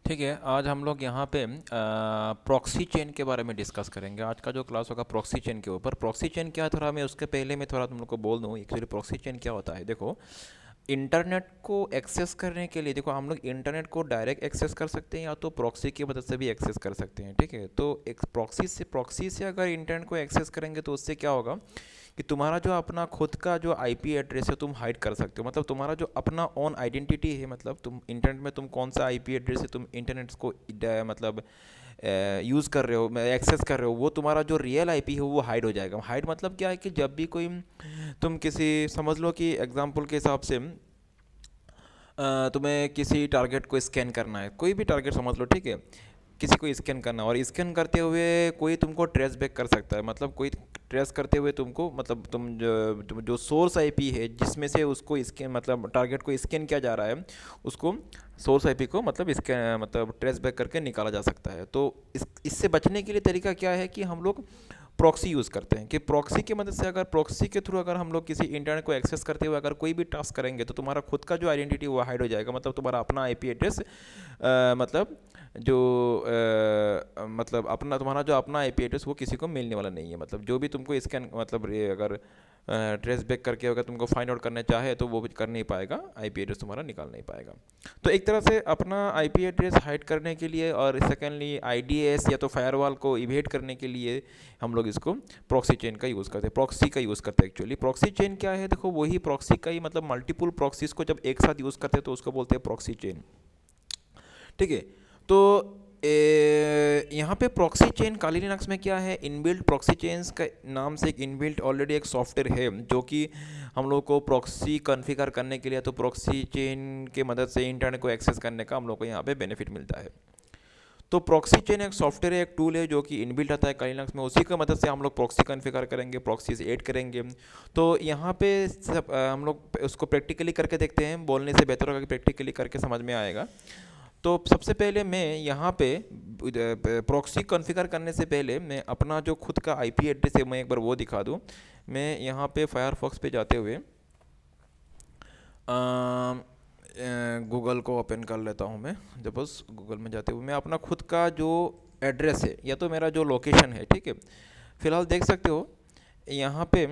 ठीक है। आज हम लोग यहाँ पे प्रॉक्सी चेन के बारे में डिस्कस करेंगे। आज का जो क्लास होगा प्रॉक्सी चेन के ऊपर। प्रॉक्सी चेन क्या है, थोड़ा मैं उसके पहले मैं थोड़ा तुम लोग को बोल दूँ एक्चुअली प्रॉक्सी चेन क्या होता है। देखो, इंटरनेट को एक्सेस करने के लिए देखो हम लोग इंटरनेट को डायरेक्ट एक्सेस कर सकते हैं या तो प्रॉक्सी की मदद से भी एक्सेस कर सकते हैं। ठीक है, तो एक प्रॉक्सी से अगर इंटरनेट को एक्सेस करेंगे तो उससे क्या होगा कि तुम्हारा जो अपना खुद का जो आईपी एड्रेस है तुम हाइड कर सकते हो। मतलब तुम्हारा जो अपना ओन आइडेंटिटी है, मतलब तुम इंटरनेट में तुम कौन सा आईपी एड्रेस है तुम इंटरनेट को मतलब यूज़ कर रहे हो, एक्सेस कर रहे हो, वो तुम्हारा जो रियल आईपी है वो हाइड हो जाएगा। हाइड मतलब क्या है कि जब भी कोई तुम किसी समझ लो कि एग्जांपल के हिसाब से तुम्हें किसी टारगेट को स्कैन करना है, कोई भी टारगेट समझ लो, ठीक है, किसी को स्कैन करना और स्कैन करते हुए कोई तुमको ट्रेस बैक कर सकता है। मतलब कोई ट्रेस करते हुए तुमको, मतलब तुम जो सोर्स आईपी है जिसमें से उसको स्कैन मतलब टारगेट को स्कैन किया जा रहा है, उसको सोर्स आईपी को मतलब स्कैन मतलब ट्रेस बैक करके निकाला जा सकता है। तो इससे बचने के लिए तरीका क्या है कि हम लोग प्रॉक्सी यूज़ करते हैं कि प्रॉक्सी की मदद से, अगर प्रॉक्सी के थ्रू अगर हम लोग किसी इंटरनेट को एक्सेस करते हुए अगर कोई भी टास्क करेंगे तो तुम्हारा खुद का जो आइडेंटिटी वो हाइड हो जाएगा। मतलब तुम्हारा अपना आईपी एड्रेस मतलब जो मतलब अपना तुम्हारा जो अपना आईपी एड्रेस वो किसी को मिलने वाला नहीं है। मतलब जो भी तुमको स्कैन मतलब अगर ट्रेस बैक करके अगर तुमको फाइंड आउट करना चाहे तो वो भी कर नहीं पाएगा, आईपी एड्रेस तुम्हारा निकाल नहीं पाएगा। तो एक तरह से अपना आईपी एड्रेस हाइड करने के लिए और सेकेंडली आईडीएस या तो फायरवॉल को इवेट करने के लिए हम लोग इसको प्रॉक्सी चेन का यूज़ करते हैं, प्रॉक्सी का यूज़ करते हैं। एक्चुअली प्रॉक्सी चेन क्या है, देखो वही प्रॉक्सी का ही मतलब मल्टीपल प्रॉक्सीज को जब एक साथ यूज़ करते हैं तो उसको बोलते हैं प्रॉक्सी चेन। ठीक है, तो यहाँ पे प्रॉक्सी चेन काली लिनक्स में क्या है, इनबिल्ट प्रॉक्सी चेन्स का नाम से एक इनबिल्ट ऑलरेडी एक सॉफ्टवेयर है जो कि हम लोग को प्रॉक्सी कॉन्फ़िगर करने के लिए तो प्रॉक्सी चेन के मदद से इंटरनेट को एक्सेस करने का हम लोग को यहाँ पे बेनिफिट मिलता है। तो प्रॉक्सी चेन एक सॉफ्टवेयर है, एक टूल है जो कि इनबिल्ट आता है काली लिनक्स में, उसी की मदद से हम लोग प्रॉक्सी कॉन्फ़िगर करेंगे, प्रॉक्सीज ऐड करेंगे। तो यहाँ पे सब हम लोग उसको प्रैक्टिकली करके देखते हैं, बोलने से बेहतर होगा कि प्रैक्टिकली करके समझ में आएगा। तो सबसे पहले मैं यहाँ पे प्रॉक्सी कॉन्फ़िगर करने से पहले मैं अपना जो खुद का आईपी एड्रेस है मैं एक बार वो दिखा दूँ। मैं यहाँ पे फायरफॉक्स पे जाते हुए गूगल को ओपन कर लेता हूँ। मैं जब बस गूगल में जाते हुए मैं अपना खुद का जो एड्रेस है या तो मेरा जो लोकेशन है, ठीक है, फ़िलहाल देख सकते हो यहाँ पे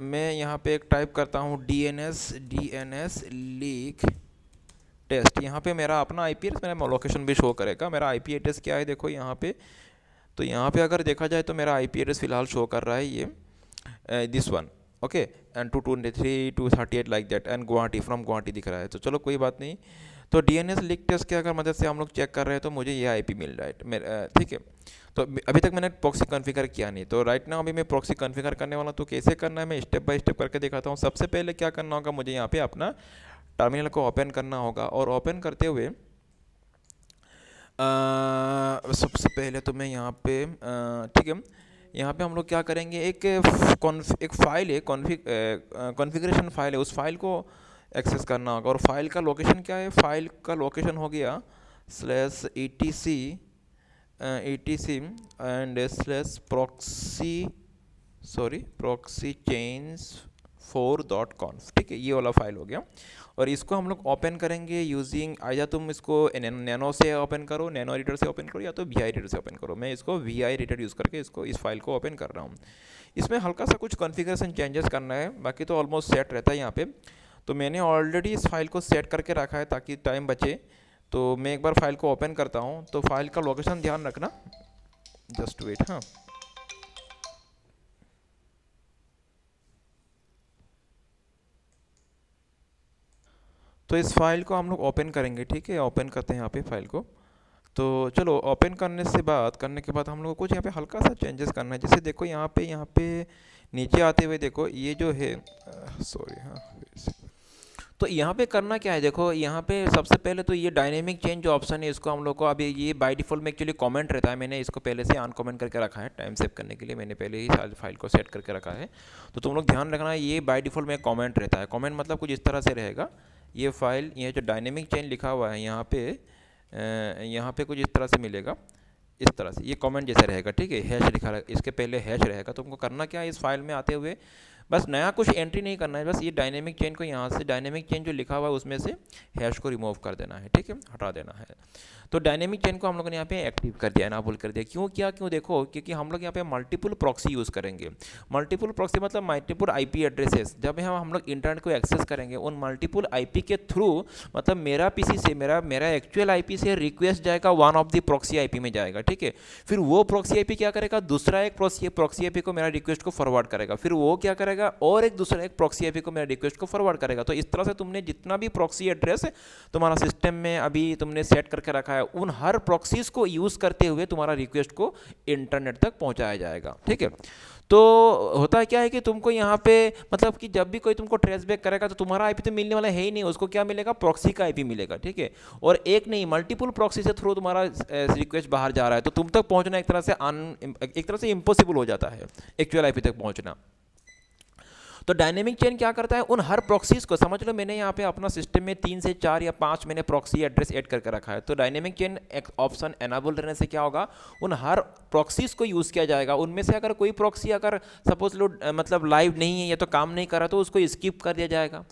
मैं यहाँ पे एक टाइप करता हूँ D N S leak test. यहाँ पे मेरा अपना आईपी एड्रेस, मेरा लोकेशन भी शो करेगा। मेरा आईपी एड्रेस क्या है देखो यहाँ पे, तो यहाँ पे अगर देखा जाए तो मेरा आईपी एड्रेस फ़िलहाल शो कर रहा है ये this one, okay, and 223 238 like that, and Guwahati from Guwahati दिख रहा है। तो चलो कोई बात नहीं। तो डीएनएस लीक टेस्ट के अगर मदद से हम लोग चेक कर रहे हैं तो मुझे ये आईपी मिल रहा है मेरा, ठीक है। तो अभी तक मैंने प्रॉक्सी कॉन्फ़िगर किया नहीं, तो राइट नाउ अभी मैं प्रॉक्सी कॉन्फ़िगर करने वाला हूँ। तो कैसे करना है मैं स्टेप बाय स्टेप करके दिखाता हूँ। सबसे पहले क्या करना होगा, मुझे यहाँ पे अपना टर्मिनल को ओपन करना होगा और ओपन करते हुए सबसे पहले तो मैं यहाँ पे ठीक है, यहाँ पे हम लोग क्या करेंगे, एक फ़ाइल है, कॉन्फ़िगरेशन फाइल है, उस फाइल को एक्सेस करना होगा। और फाइल का लोकेशन क्या है, फाइल का लोकेशन हो गया /etc and /proxy chains 4.conf, ठीक है, ये वाला फाइल हो गया। और इसको हम लोग ओपन करेंगे यूजिंग, या तुम इसको नैनो से ओपन करो, नैनो रीडर से ओपन करो, या तो वी आई रीडर से ओपन करो। मैं इसको वी आई रीडर यूज़ करके इसको इस फाइल को ओपन कर रहा हूँ। इसमें हल्का सा कुछ कॉन्फ़िगरेशन चेंजेस करना है, बाकी तो ऑलमोस्ट सेट रहता है यहाँ पे। तो मैंने ऑलरेडी इस फाइल को सेट करके रखा है ताकि टाइम बचे। तो मैं एक बार फाइल को ओपन करता हूँ। तो फाइल का लोकेशन ध्यान रखना, जस्ट वेट, हाँ। तो इस फाइल को हम लोग ओपन करेंगे, ठीक है, ओपन करते हैं यहाँ पे फाइल को। तो चलो ओपन करने के बाद हम लोग को कुछ यहाँ पे हल्का सा चेंजेस करना है। जैसे देखो यहाँ पे नीचे आते हुए देखो ये जो है, सॉरी, हाँ, तो यहाँ पे करना क्या है, देखो यहाँ पे सबसे पहले तो ये डायनेमिक चेंज जो ऑप्शन है इसको हम लोग को, अभी ये बाय डिफ़ॉल्ट में एक्चुअली कमेंट रहता है, मैंने इसको पहले से अनकमेंट करके रखा है टाइम सेव करने के लिए, मैंने पहले ही सारी फाइल को सेट करके रखा है। तो तुम लोग ध्यान रखना, ये बाय डिफ़ॉल्ट में कमेंट रहता है। कमेंट मतलब कुछ इस तरह से रहेगा, ये फाइल, ये जो डायनेमिक चेंज लिखा हुआ है यहाँ पे कुछ इस तरह से मिलेगा, इस तरह से ये कमेंट जैसा रहेगा, ठीक है, हैश लिखा रहेगा, इसके पहले हैश रहेगा। तुमको करना क्या है, इस फाइल में आते हुए बस नया कुछ एंट्री नहीं करना है, बस ये डायनेमिक चेन को यहाँ से डायनेमिक चेन जो लिखा हुआ है उसमें से हैश को रिमूव कर देना है, ठीक है, हटा देना है। तो डायनेमिक चेन को हम लोगों ने यहाँ पे एक्टिव कर दिया, एनाबल कर दिया। क्यों किया, क्यों देखो, क्योंकि हम लोग यहाँ पे मल्टीपल प्रॉक्सी यूज़ करेंगे। मल्टीपल प्रॉक्सी मतलब मल्टीपल आईपी एड्रेसेस, जब हम लोग इंटरनेट को एक्सेस करेंगे उन मल्टीपल आईपी के थ्रू, मतलब मेरा पीसी से मेरा एक्चुअल आईपी से रिक्वेस्ट जाएगा one of the proxy IP में जाएगा, ठीक है। फिर वो प्रॉक्सी आईपी क्या करेगा, दूसरा एक प्रॉक्सी आईपी को मेरा रिक्वेस्ट को फॉरवर्ड करेगा, फिर वो क्या करेगा और एक दूसरा एक प्रॉक्सी आईपी को मेरा रिक्वेस्ट को फॉरवर्ड करेगा। तो इस तरह से तुमने जितना भी प्रॉक्सी एड्रेस तुम्हारा सिस्टम में अभी तुमने सेट करके रखा है, उन हर प्रॉक्सीज को यूज करते हुए तुम्हारा रिक्वेस्ट को इंटरनेट तक पहुंचाया जाएगा, ठीक है। तो होता क्या है कि तुमको यहाँ पे मतलब कि जब भी कोई तुमको ट्रेस बैक करेगा तो तुम्हारा आईपी तो मिलने वाला है ही नहीं, उसको क्या मिलेगा, प्रॉक्सी का आईपी मिलेगा, ठीक है। और एक नहीं मल्टीपल प्रॉक्सी से थ्रू तुम्हारा रिक्वेस्ट बाहर जा रहा है, तो तुम तक पहुंचना एक तरह से इम्पॉसिबल हो जाता है एक्चुअल आईपी तक पहुंचना। तो डायनेमिक चेन क्या करता है, उन हर प्रॉक्सीज को, समझ लो मैंने यहाँ पे अपना सिस्टम में 3 से 4 या 5 मैंने प्रॉक्सी एड्रेस ऐड करके रखा है। तो डायनेमिक चेन एक ऑप्शन एनाबल रहने से क्या होगा, उन हर प्रॉक्सीज को यूज़ किया जाएगा। उनमें से अगर कोई प्रॉक्सी अगर सपोज लो मतलब लाइव नहीं है या तो काम नहीं कर रहा, तो उसको स्किप कर दिया जाएगा।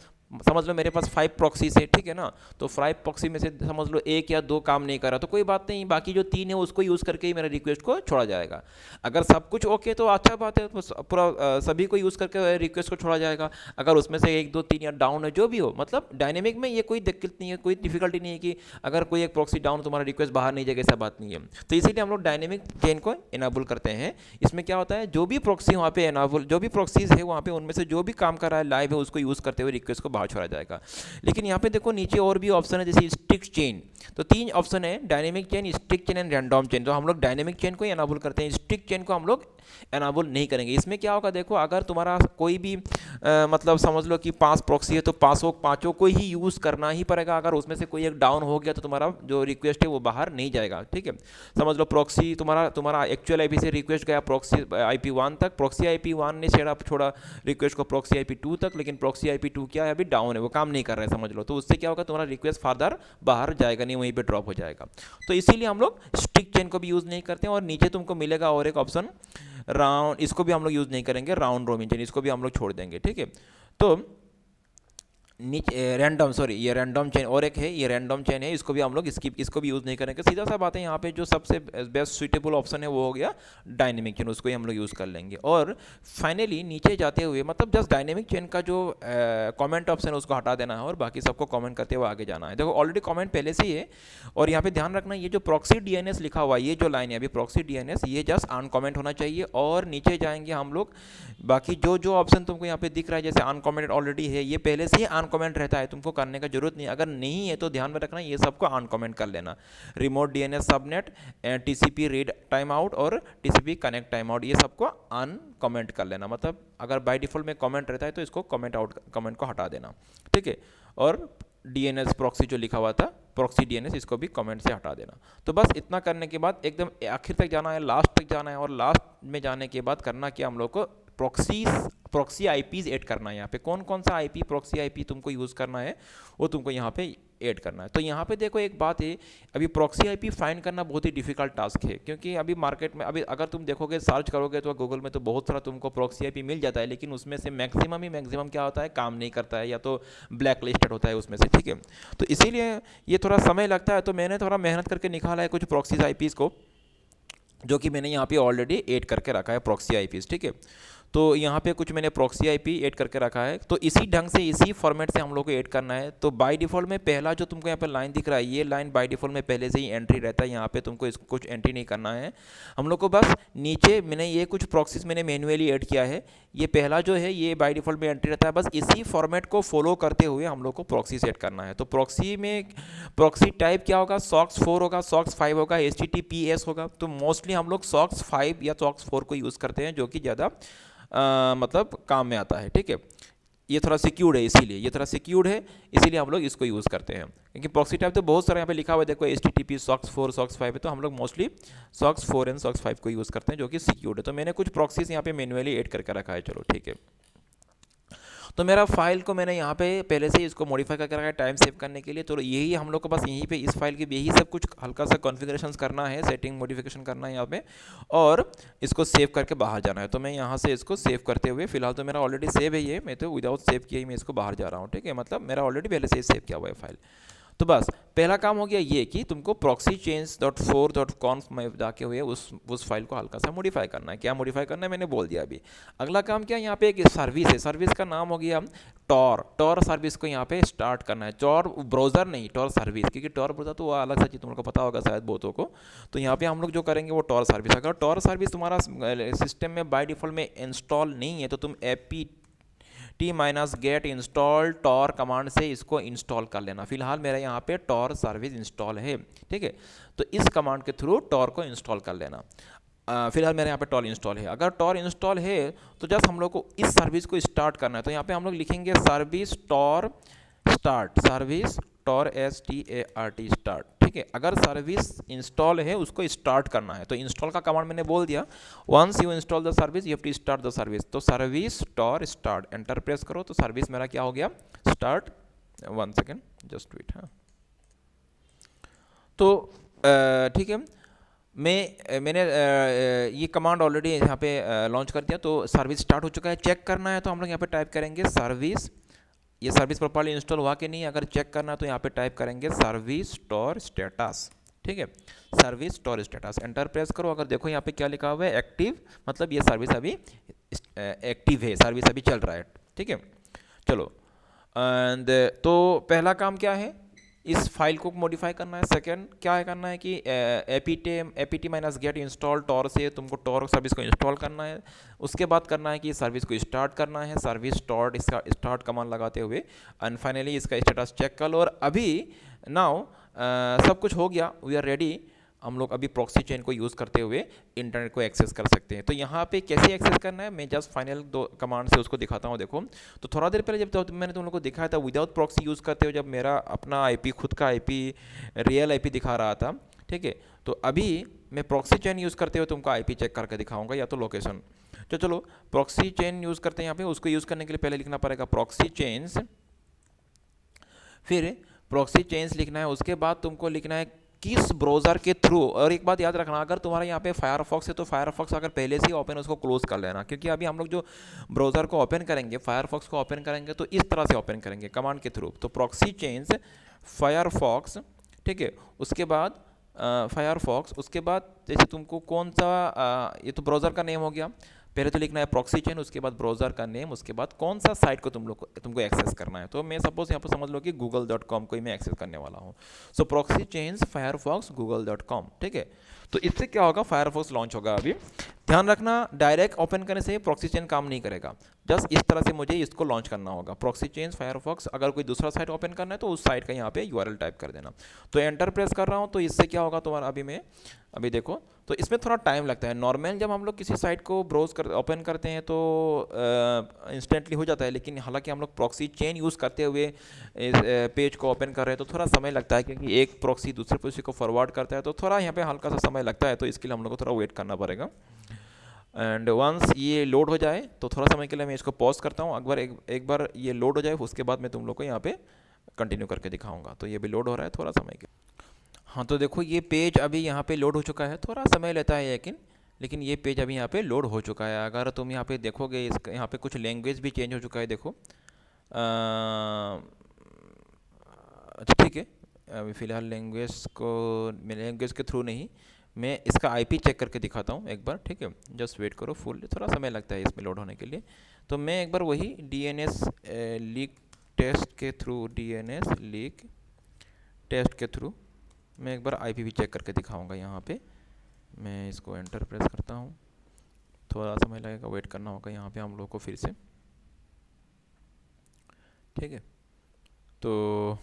समझ लो मेरे पास 5 प्रॉक्सीज है, ठीक है ना, तो 5 प्रॉक्सी में से समझ लो 1 या 2 काम नहीं कर रहा, तो कोई बात नहीं, बाकी जो 3 है उसको यूज़ करके ही मेरा रिक्वेस्ट को छोड़ा जाएगा। अगर सब कुछ ओके तो अच्छा बात है, तो पूरा सभी को यूज़ करके रिक्वेस्ट को छोड़ा जाएगा। अगर उसमें से 1 2 3 या डाउन है, जो भी हो, मतलब डायनेमिक में ये कोई दिक्कत नहीं है, कोई डिफिकल्टी नहीं है कि अगर कोई एक प्रॉक्सी डाउन तुम्हारा रिक्वेस्ट बाहर नहीं जाएगा, ऐसा बात नहीं है। तो इसीलिए हम लोग डायनेमिक चेन को इनेबल करते हैं। इसमें क्या होता है, जो भी प्रॉक्सी वहाँ पे इनेबल, जो भी प्रॉक्सीज है वहाँ पे उनमें से जो भी काम कर रहा है लाइव है, उसको यूज़ करते हुए रिक्वेस्ट को बाहर छोड़ा जाएगा। लेकिन यहाँ पे देखो नीचे और भी ऑप्शन है, जैसे स्टिक चेन। तो 3 ऑप्शन है, dynamic chain, stick chain and random chain. तो हम लोग डायनेमिक चेन को इनेबल करते हैं, स्टिक चेन को हम लोग इनेबल नहीं करेंगे। इसमें क्या होगा देखो, अगर तुम्हारा कोई भी मतलब समझ लो कि 5 प्रॉक्सी है तो पाँचों को ही यूज़ करना ही पड़ेगा। अगर उसमें से कोई एक डाउन हो गया तो तुम्हारा जो रिक्वेस्ट है वो बाहर नहीं जाएगा, ठीक है। समझ लो प्रॉक्सी तुम्हारा एक्चुअल आईपी से रिक्वेस्ट गया प्रॉक्सी IP1 तक, प्रॉक्सी IP1 ने छोड़ा रिक्वेस्ट को प्रॉक्सी IP2 तक, लेकिन प्रॉक्सी IP2 क्या है, अभी डाउन है, वो काम नहीं कर रहा है, समझ लो। तो उससे क्या होगा, तुम्हारा रिक्वेस्ट फर्दर बाहर जाएगा नहीं, वहीं पे ड्रॉप हो जाएगा। तो इसीलिए हम लोग स्टिक चेन को भी यूज़ नहीं करते हैं। और नीचे तुमको मिलेगा और एक ऑप्शन राउंड, इसको भी हम लोग यूज़ नहीं करेंगे, राउंड रोबिन चेन, इसको भी हम लोग छोड़ देंगे, ठीक है। तो नीचे रैंडम, सॉरी ये रैंडम चेन और एक है, ये रैंडम चेन है, इसको भी हम लोग इसको भी यूज़ नहीं करेंगे। सीधा सा बात है, यहाँ पे जो सबसे बेस्ट सुइटेबल ऑप्शन है वो हो गया डायनेमिक चेन, उसको ही हम लोग यूज़ कर लेंगे। और फाइनली नीचे जाते हुए मतलब जस्ट डायनेमिक चेन का जो कमेंट ऑप्शन है उसको हटा देना है और बाकी सबको कमेंट करते हुए आगे जाना है। देखो ऑलरेडी कमेंट पहले से ही है। और यहाँ पे ध्यान रखना, ये जो प्रॉक्सी DNS लिखा हुआ है, ये जो लाइन है अभी प्रॉक्सी DNS, ये जस्ट अनकमेंट होना चाहिए। और नीचे जाएंगे हम लोग, बाकी जो ऑप्शन तुमको यहाँ पे दिख रहा है जैसे अनकमेंटेड ऑलरेडी है, ये पहले से ही अनकमेंट रहता है, तुमको करने का जरूरत नहीं। अगर नहीं है तो ध्यान में रखना, ये सबको अनकमेंट कर लेना। Remote DNS subnet, TCP read time out और TCP कनेक्ट टाइम आउट, ये सबको अनकमेंट कर लेना। मतलब अगर बाय डिफॉल्ट में कमेंट रहता है तो इसको कमेंट को हटा देना, ठीक है। और DNS प्रॉक्सी जो लिखा हुआ था प्रॉक्सी DNS, इसको भी कमेंट से हटा देना। तो बस इतना करने के बाद एकदम आखिर तक जाना है, लास्ट तक जाना है। और लास्ट में जाने के बाद करना क्या, हम लोग को प्रॉक्सी IPs ऐड करना है। यहाँ पे कौन कौन सा IP प्रॉक्सी IP तुमको यूज़ करना है वो तुमको यहाँ पे ऐड करना है। तो यहाँ पे देखो एक बात है, अभी प्रॉक्सी IP फाइंड करना बहुत ही डिफिकल्ट टास्क है, क्योंकि अभी मार्केट में अभी अगर तुम देखोगे सर्च करोगे तो गूगल में तो बहुत सारा तुमको प्रॉक्सी IP मिल जाता है, लेकिन उसमें से मैक्सिमम क्या होता है, काम नहीं करता है या तो ब्लैक लिस्टेड होता है उसमें से, ठीक है। तो इसीलिए ये थोड़ा समय लगता है। तो मैंने थोड़ा मेहनत करके निकाला है कुछ प्रॉक्सी IPs को, जो कि मैंने यहाँ पे ऑलरेडी ऐड करके रखा है प्रॉक्सी IPs, ठीक है। तो यहाँ पे कुछ मैंने प्रॉक्सी IP ऐड करके रखा है। तो इसी ढंग से इसी फॉर्मेट से हम लोग को ऐड करना है। तो बाय डिफ़ॉल्ट में पहला जो तुमको यहाँ पे लाइन दिख रहा है, ये लाइन बाय डिफ़ॉल्ट में पहले से ही एंट्री रहता है, यहाँ पे तुमको इसको कुछ एंट्री नहीं करना है। हम लोग को बस नीचे मैंने ये कुछ प्रॉक्सीज मैंने मैन्युअली ऐड किया है, ये पहला जो है ये बाय डिफ़ॉल्ट में एंट्री रहता है। बस इसी फॉर्मेट को फॉलो करते हुए हम लोग को प्रॉक्सी सेट करना है। तो प्रॉक्सी में प्रॉक्सी टाइप क्या होगा, SOCKS 4 होगा, SOCKS 5 होगा, HTTPS होगा। तो मोस्टली हम लोग SOCKS 5 या SOCKS 4 को यूज़ करते हैं, जो कि ज़्यादा मतलब काम में आता है, ठीक है। ये थोड़ा सिक्योर्ड है, इसीलिए ये थोड़ा सिक्योर्ड है, इसीलिए हम लोग इसको यूज़ करते हैं। क्योंकि प्रॉक्सी टाइप तो बहुत सारा यहाँ पे लिखा हुआ है, देखो HTTP SOCKS 4 SOCKS 5 है, तो हम लोग मोस्टली SOCKS 4 एंड SOCKS 5 को यूज़ करते हैं, जो कि सिक्योर्ड है। तो मैंने कुछ प्रॉक्सीज यहाँ पे मैन्युअली ऐड करके रखा है, चलो ठीक है। तो मेरा फाइल को मैंने यहाँ पे पहले से ही इसको मॉडिफाई करके रखा है टाइम सेव करने के लिए। तो यही हम लोग को बस यहीं पे इस फाइल की यही सब कुछ हल्का सा कॉन्फ़िगरेशंस करना है, सेटिंग मॉडिफिकेशन करना है यहाँ पे, और इसको सेव करके बाहर जाना है। तो मैं यहाँ से इसको सेव करते हुए, फिलहाल तो मेरा ऑलरेडी सेव है ये, मैं तो विदाउट सेव किए ही मैं इसको बाहर जा रहा हूँ, ठीक है, मतलब मेरा ऑलरेडी पहले से ही सेव किया हुआ है फाइल। तो बस पहला काम हो गया ये कि तुमको proxy change.4.conf में जाके हुए उस फाइल को हल्का सा मॉडिफाई करना है। क्या मॉडिफाई करना है मैंने बोल दिया अभी। अगला काम क्या, यहाँ पे एक सर्विस है, सर्विस का नाम हो गया टॉर सर्विस को यहाँ पे स्टार्ट करना है। टॉर ब्राउज़र नहीं, टॉर सर्विस, क्योंकि टॉर ब्राउज़र तो वो अलग सा चीज़ तुमको पता होगा शायद बहुतों को। तो यहाँ पे हम लोग जो करेंगे वो टॉर सर्विस। अगर टॉर सर्विस तुम्हारा सिस्टम में बाय डिफ़ॉल्ट में इंस्टॉल नहीं है तो तुम apt-get install tor कमांड से इसको इंस्टॉल कर लेना। फिलहाल मेरा यहाँ पे टॉर सर्विस इंस्टॉल है, ठीक है, तो इस कमांड के थ्रू टॉर को इंस्टॉल कर लेना। फिलहाल मेरे यहाँ पे टॉर इंस्टॉल है। अगर टॉर इंस्टॉल है तो जस्ट हम लोग को इस सर्विस को स्टार्ट करना है। तो यहाँ पे हम लोग लिखेंगे service Tor start, service Tor START start, ठीक है। अगर सर्विस इंस्टॉल है उसको स्टार्ट करना है, तो इंस्टॉल का कमांड मैंने बोल दिया, once you install the service you have to start the service. तो service Tor start, enter press करो तो सर्विस मेरा क्या हो गया, स्टार्ट। 1 second just wait. हाँ, तो ठीक है, मैंने ये कमांड ऑलरेडी यहाँ पे लॉन्च कर दिया। तो सर्विस स्टार्ट हो चुका है। चेक करना है तो हम लोग यहाँ पे टाइप करेंगे सर्विस, ये सर्विस प्रॉपर्ली इंस्टॉल हुआ कि नहीं। अगर चेक करना है तो यहाँ पे टाइप करेंगे सर्विस टॉर स्टेटस, ठीक है, service Tor status, enter press करो। अगर देखो यहाँ पे क्या लिखा हुआ है, एक्टिव, मतलब ये सर्विस अभी एक्टिव है, सर्विस अभी चल रहा है, ठीक है। चलो, एंड तो पहला काम क्या है, इस फाइल को मॉडिफाई करना है। सेकंड क्या है करना है कि apt-get इंस्टॉल टॉर से तुमको टॉर सर्विस को इंस्टॉल करना है। उसके बाद करना है कि सर्विस को स्टार्ट करना है, सर्विस स्टार्ट, इसका स्टार्ट कमांड लगाते हुए, एंड फाइनली इसका स्टेटस चेक कर लो। और अभी नाउ सब कुछ हो गया, वी आर रेडी। हम लोग अभी प्रॉक्सी चेन को यूज़ करते हुए इंटरनेट को एक्सेस कर सकते हैं। तो यहाँ पे कैसे एक्सेस करना है, मैं जस्ट फाइनल 2 कमांड से उसको दिखाता हूँ। देखो, तो थोड़ा देर पहले जब मैंने तुम लोग को दिखाया था विदाउट प्रॉक्सी यूज़ करते हुए, जब मेरा अपना आईपी, खुद का आईपी, रियल आईपी दिखा रहा था, ठीक है। तो अभी मैं प्रॉक्सी चेन यूज़ करते हुए तुमको आईपी चेक करके दिखाऊंगा, या तो लोकेशन। तो चलो प्रॉक्सी चेन यूज़ करते हैं। यहाँ पे उसको यूज़ करने के लिए पहले लिखना पड़ेगा प्रॉक्सी चेन्स, फिर प्रॉक्सी चेन्स लिखना है। उसके बाद तुमको लिखना है किस ब्राउज़र के थ्रू। और एक बात याद रखना, अगर तुम्हारा यहाँ पे फायरफॉक्स है तो फायरफॉक्स अगर पहले से ही ओपन है उसको क्लोज कर लेना, क्योंकि अभी हम लोग जो ब्राउज़र को ओपन करेंगे, फायरफॉक्स को ओपन करेंगे तो इस तरह से ओपन करेंगे कमांड के थ्रू। तो प्रॉक्सी चेन्स फायरफॉक्स, ठीक है, उसके बाद फायरफॉक्स, उसके बाद जैसे तुमको कौन सा ये तो ब्राउज़र का नेम हो गया, पहले तो लिखना है प्रॉक्सी चेन, उसके बाद ब्राउज़र का नेम, उसके बाद कौन सा साइट को तुमको एक्सेस करना है। तो मैं सपोज यहाँ पर समझ लो कि google.com को ही मैं एक्सेस करने वाला हूँ। सो प्रॉक्सी चेन्स फायरफॉक्स google.com, ठीक है। तो इससे क्या होगा, फायरफॉक्स लॉन्च होगा। अभी ध्यान रखना, डायरेक्ट ओपन करने से प्रॉक्सी चेन काम नहीं करेगा, जस्ट इस तरह से मुझे इसको लॉन्च करना होगा, प्रॉक्सी चेन्स फायरफॉक्स। अगर कोई दूसरा साइट ओपन करना है तो उस साइट का यहाँ पे URL टाइप कर देना। तो एंटर प्रेस कर रहा हूँ। तो इससे क्या होगा तुम्हारा, अभी देखो, तो इसमें थोड़ा टाइम लगता है। नॉर्मल जब हम लोग किसी साइट को ओपन करते हैं तो इंस्टेंटली हो जाता है, लेकिन हालांकि हम लोग प्रॉक्सी चेन यूज़ करते हुए इस पेज को ओपन कर रहे हैं तो थोड़ा समय लगता है, क्योंकि एक प्रॉक्सी दूसरे प्रॉक्सी को फॉरवर्ड करता है, तो थोड़ा यहाँ पे हल्का सा समय लगता है। तो इसके लिए हम लोग को थोड़ा वेट करना पड़ेगा। एंड वंस ये लोड हो जाए तो थोड़ा समय के लिए मैं इसको पॉज करता हूँ। अकबर एक बार ये लोड हो जाए उसके बाद मैं तुम लोग को यहाँ पे कंटिन्यू करके दिखाऊंगा। तो ये भी लोड हो रहा है थोड़ा समय के। हाँ, तो देखो ये पेज अभी यहाँ पे लोड हो चुका है, थोड़ा समय लेता है लेकिन ये पेज अभी यहाँ पे लोड हो चुका है। अगर तुम यहाँ पे देखोगे, इसका यहाँ पे कुछ लैंग्वेज भी चेंज हो चुका है, देखो। अच्छा ठीक है, अभी फ़िलहाल लैंग्वेज के थ्रू नहीं, मैं इसका आईपी चेक करके दिखाता हूँ एक बार, ठीक है। जस्ट वेट करो, फुल थोड़ा समय लगता है इसमें लोड होने के लिए। तो मैं एक बार वही DNS लीक टेस्ट के थ्रू, DNS लीक टेस्ट के थ्रू मैं एक बार आईपी भी चेक करके दिखाऊंगा। यहाँ पे मैं इसको एंटर प्रेस करता हूँ, थोड़ा समय लगेगा, वेट करना होगा यहाँ पे हम लोग को फिर से, ठीक है। तो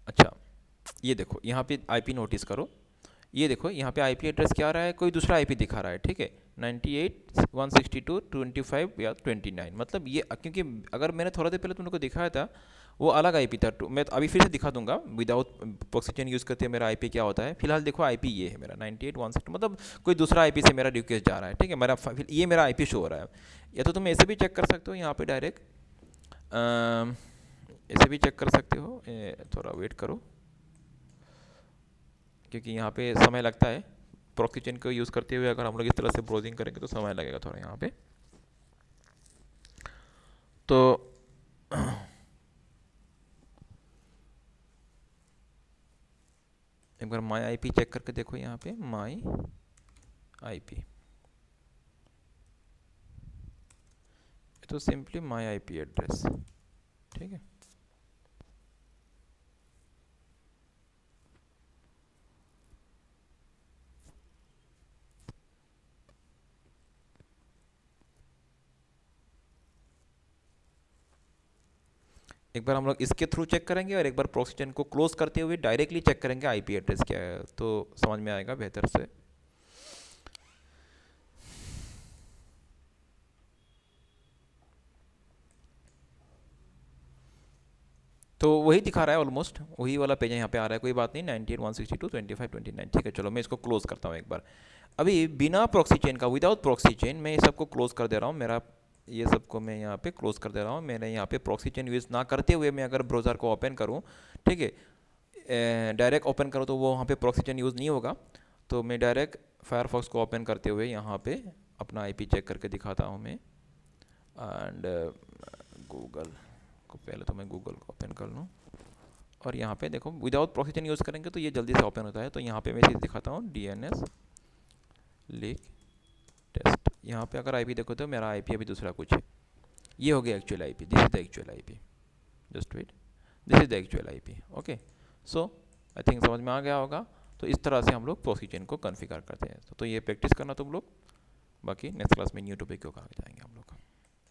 अच्छा, ये देखो यहाँ पे आईपी नोटिस करो, ये देखो यहाँ पे आईपी एड्रेस क्या आ रहा है, कोई दूसरा आईपी दिखा रहा है, ठीक है, 98.162.25 या 29, मतलब ये, क्योंकि अगर मैंने थोड़ा देर पहले तुम लोग को दिखाया था वो अलग आईपी था। मैं तो अभी फिर से दिखा दूंगा विदाउट प्रॉक्सी चेन यूज़ करते हुए मेरा आईपी क्या होता है। फिलहाल देखो आईपी ये है मेरा 98.162, मतलब कोई दूसरा आईपी से मेरा रिक्वेस्ट जा रहा है, ठीक है। मेरा ये मेरा आईपी शो हो रहा है। या तो तुम ऐसे भी चेक कर सकते हो यहाँ पे डायरेक्ट, ऐसे भी चेक कर सकते हो। थोड़ा वेट करो क्योंकि यहाँ पे समय लगता है प्रॉक्सी चेन को यूज़ करते हुए। अगर हम लोग इस तरह से ब्राउजिंग करेंगे तो समय लगेगा थोड़ा यहाँ पे। तो एक बार माई आईपी चेक करके देखो यहाँ पे, माई आईपी, तो सिंपली माई आईपी एड्रेस, ठीक है। एक बार हम लोग इसके थ्रू चेक करेंगे और एक बार प्रॉक्सी चेन को क्लोज करते हुए डायरेक्टली चेक करेंगे आईपी एड्रेस क्या है, तो समझ में आएगा बेहतर से। तो वही दिखा रहा है, ऑलमोस्ट वही वाला पेज यहाँ पे आ रहा है, कोई बात नहीं। 98.162.25.29, ठीक है। चलो मैं इसको क्लोज करता हूँ एक बार। अभी बिना प्रॉक्सी चेन का, विदाउट प्रॉक्सी चेन, मैं ये सबको क्लोज कर दे रहा हूँ। मेरा ये सबको मैं यहाँ पे क्लोज कर दे रहा हूँ। मैंने यहाँ पे प्रॉक्सी चेन यूज़ ना करते हुए मैं अगर ब्राउज़र को ओपन करूँ, ठीक है, डायरेक्ट ओपन करूँ तो वो वहाँ पे प्रॉक्सी चेन यूज़ नहीं होगा। तो मैं डायरेक्ट फायरफॉक्स को ओपन करते हुए यहाँ पे अपना आईपी चेक करके दिखाता हूँ मैं। एंड गूगल को, पहले तो मैं गूगल को ओपन कर लूँ और यहाँ पे देखो विदाउट प्रॉक्सी चेन यूज़ करेंगे तो ये जल्दी से ओपन होता है। तो यहाँ पे मैं चीज़ दिखाता हूँ, DNS लीक टेस्ट। यहाँ पे अगर आईपी देखो तो मेरा आईपी अभी दूसरा कुछ है। ये हो गया actual IP, this is the actual IP, just wait, this is the actual IP. Okay, so I think समझ में आ गया होगा। तो इस तरह से हम लोग प्रॉक्सी चेन को कॉन्फ़िगर करते हैं। तो ये प्रैक्टिस करना तुम लोग, बाकी नेक्स्ट क्लास में न्यू टॉपिक को आगे जाएंगे हम लोग।